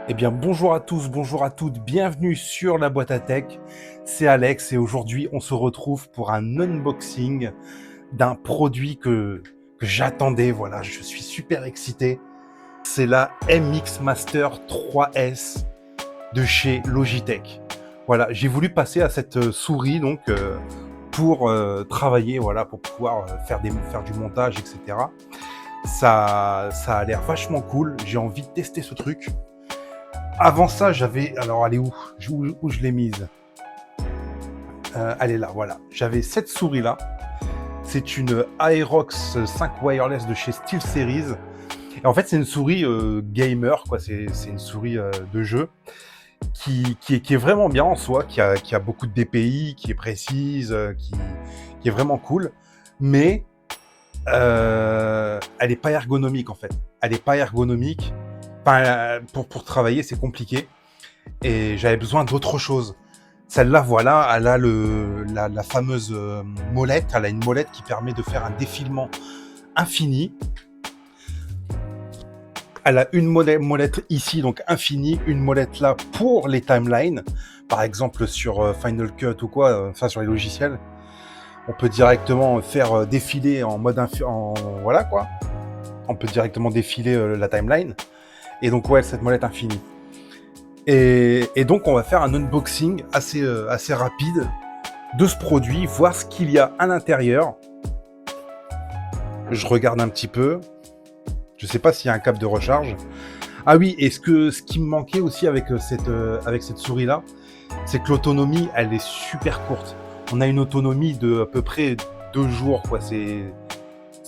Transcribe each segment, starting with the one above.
Eh bien, bonjour à tous, bonjour à toutes, bienvenue sur la boîte à tech. C'est Alex et aujourd'hui, on se retrouve pour un unboxing d'un produit que j'attendais. Voilà, je suis super excité. C'est la MX Master 3S de chez Logitech. Voilà, j'ai voulu passer à cette souris donc pour travailler, voilà, pour pouvoir faire du montage, etc. Ça a l'air vachement cool. J'ai envie de tester ce truc. Avant ça, j'avais. Alors, elle est où? Où je l'ai mise? Elle est là, voilà. J'avais cette souris-là. C'est une Aerox 5 Wireless de chez SteelSeries. Et en fait, c'est une souris gamer, quoi. C'est une souris de jeu qui est vraiment bien en soi, qui a beaucoup de DPI, qui est précise, qui est vraiment cool. Mais elle n'est pas ergonomique, en fait. Elle n'est pas ergonomique. Enfin, pour travailler, c'est compliqué. Et j'avais besoin d'autre chose. Celle-là, voilà, elle a la fameuse molette. Elle a une molette qui permet de faire un défilement infini. Elle a une molette ici, donc infinie, une molette là pour les timelines. Par exemple, sur Final Cut ou quoi, enfin sur les logiciels, on peut directement faire défiler en mode voilà quoi. On peut directement défiler la timeline. Et donc, ouais, cette molette infinie. Et donc, on va faire un unboxing assez rapide de ce produit, voir ce qu'il y a à l'intérieur. Je regarde un petit peu. Je sais pas s'il y a un câble de recharge. Ah oui, et ce qui me manquait aussi avec cette souris-là, c'est que l'autonomie, elle est super courte. On a une autonomie de à peu près 2 jours, quoi.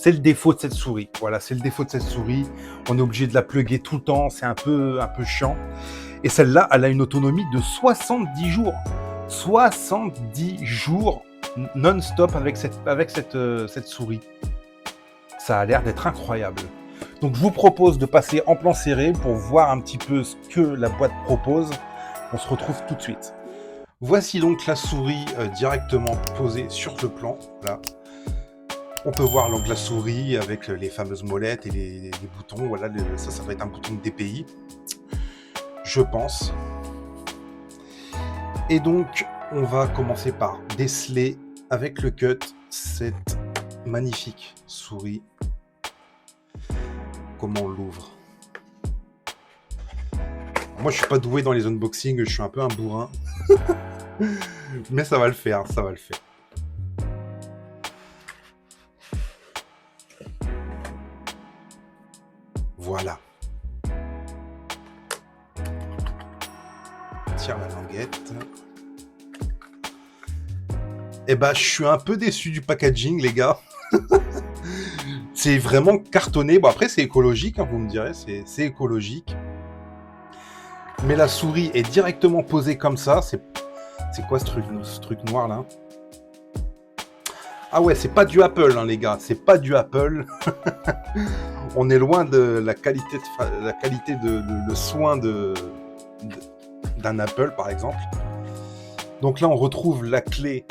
C'est le défaut de cette souris. Voilà, c'est le défaut de cette souris. On est obligé de la plugger tout le temps. C'est un peu chiant. Et celle-là, elle a une autonomie de 70 jours. 70 jours non-stop avec cette souris. Ça a l'air d'être incroyable. Donc je vous propose de passer en plan serré pour voir un petit peu ce que la boîte propose. On se retrouve tout de suite. Voici donc la souris directement posée sur le plan. Là. On peut voir donc la souris avec les fameuses molettes et les boutons. Voilà, ça doit être un bouton de DPI. Je pense. Et donc, on va commencer par déceler avec le cut cette magnifique souris. Comment on l'ouvre? Moi, je suis pas doué dans les unboxings, je suis un peu un bourrin. Mais ça va le faire, ça va le faire. Voilà. Tire la languette. Eh ben, je suis un peu déçu du packaging, les gars. C'est vraiment cartonné. Bon, après, c'est écologique, hein, vous me direz, c'est écologique. Mais la souris est directement posée comme ça. C'est quoi ce truc noir là? Ah ouais, c'est pas du Apple, hein, les gars. C'est pas du Apple. On est loin de la qualité le soin d'un Apple, par exemple. Donc là, on retrouve la clé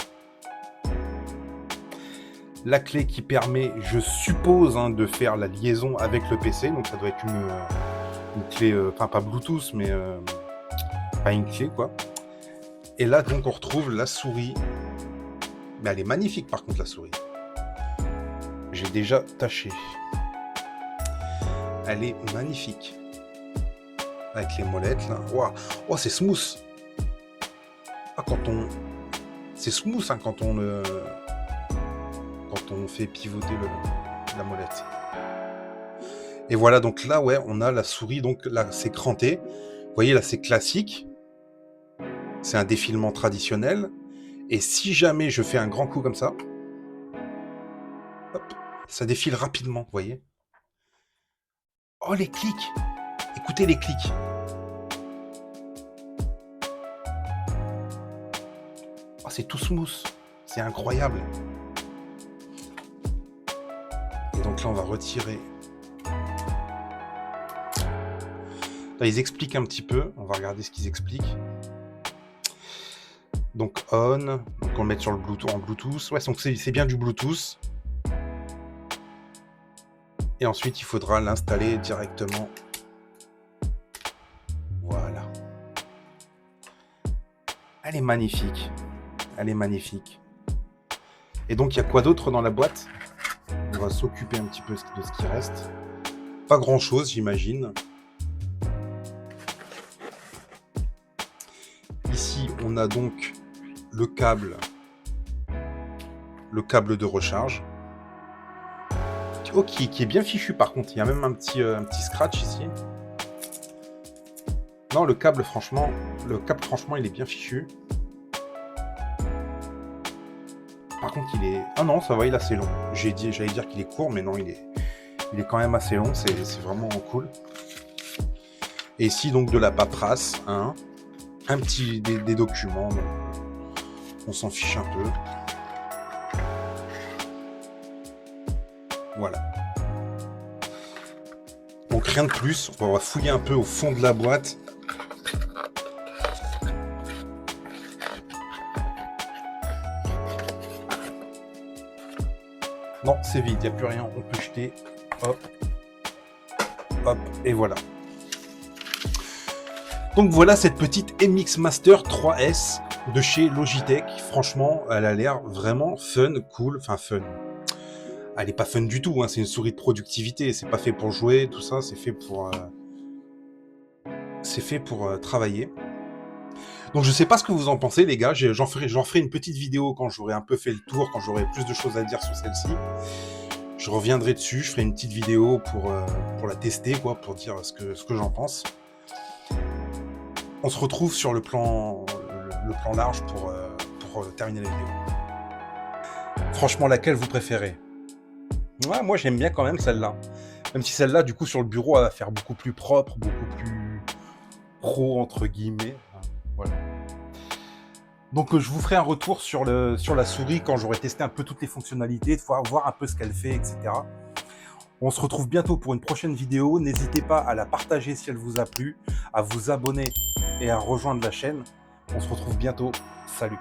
qui permet, je suppose, hein, de faire la liaison avec le PC. Donc ça doit être une clé, enfin pas Bluetooth, mais pas une clé, quoi. Et là, donc, on retrouve la souris. Mais elle est magnifique, par contre, la souris. J'ai déjà tâché. Elle est magnifique. Avec les molettes, là. Wow. Oh, c'est smooth. Ah, c'est smooth, hein, quand on fait pivoter la molette. Et voilà, donc là, ouais, on a la souris. Donc là, c'est cranté. Vous voyez, là, c'est classique. C'est un défilement traditionnel. Et si jamais je fais un grand coup comme ça, hop, ça défile rapidement, vous voyez. Oh, les clics! Écoutez les clics. Oh, c'est tout smooth. C'est incroyable. Et donc là, on va retirer. Là, ils expliquent un petit peu. On va regarder ce qu'ils expliquent. Donc on. Donc on le met sur le Bluetooth, en Bluetooth. Ouais, donc c'est bien du Bluetooth. Et ensuite, il faudra l'installer directement. Voilà. Elle est magnifique. Elle est magnifique. Et donc, il y a quoi d'autre dans la boîte? On va s'occuper un petit peu de ce qui reste. Pas grand-chose, j'imagine. Ici, on a donc le câble de recharge. Oh, qui est bien fichu par contre. Il y a même un petit scratch ici. Non, le câble, franchement, il est bien fichu. Par contre, il est... Ah non, ça va, il est assez long. J'allais dire qu'il est court, mais non, il est quand même assez long. C'est vraiment cool. Et ici, donc, de la paperasse, hein. Un petit... des documents. On s'en fiche un peu. Voilà. Donc, rien de plus. On va fouiller un peu au fond de la boîte. Non, c'est vide, il n'y a plus rien, on peut jeter. Hop. Hop, et voilà. Donc voilà cette petite MX Master 3S de chez Logitech. Franchement, elle a l'air vraiment fun, cool. Enfin, fun. Elle est pas fun du tout, hein. C'est une souris de productivité. C'est pas fait pour jouer, tout ça. C'est fait pour travailler. Donc je sais pas ce que vous en pensez, les gars. J'en ferai une petite vidéo quand j'aurai un peu fait le tour, quand j'aurai plus de choses à dire sur celle-ci. Je reviendrai dessus, je ferai une petite vidéo pour la tester, quoi, pour dire ce que j'en pense. On se retrouve sur le plan large pour terminer la vidéo. Franchement, laquelle vous préférez? Ouais, moi j'aime bien quand même celle-là. Même si celle-là, du coup, sur le bureau, elle va faire beaucoup plus propre, beaucoup plus pro, entre guillemets. Voilà. Donc je vous ferai un retour sur la souris quand j'aurai testé un peu toutes les fonctionnalités, de voir un peu ce qu'elle fait, etc. On se retrouve bientôt pour une prochaine vidéo. N'hésitez pas à la partager si elle vous a plu, à vous abonner et à rejoindre la chaîne. On se retrouve bientôt. Salut!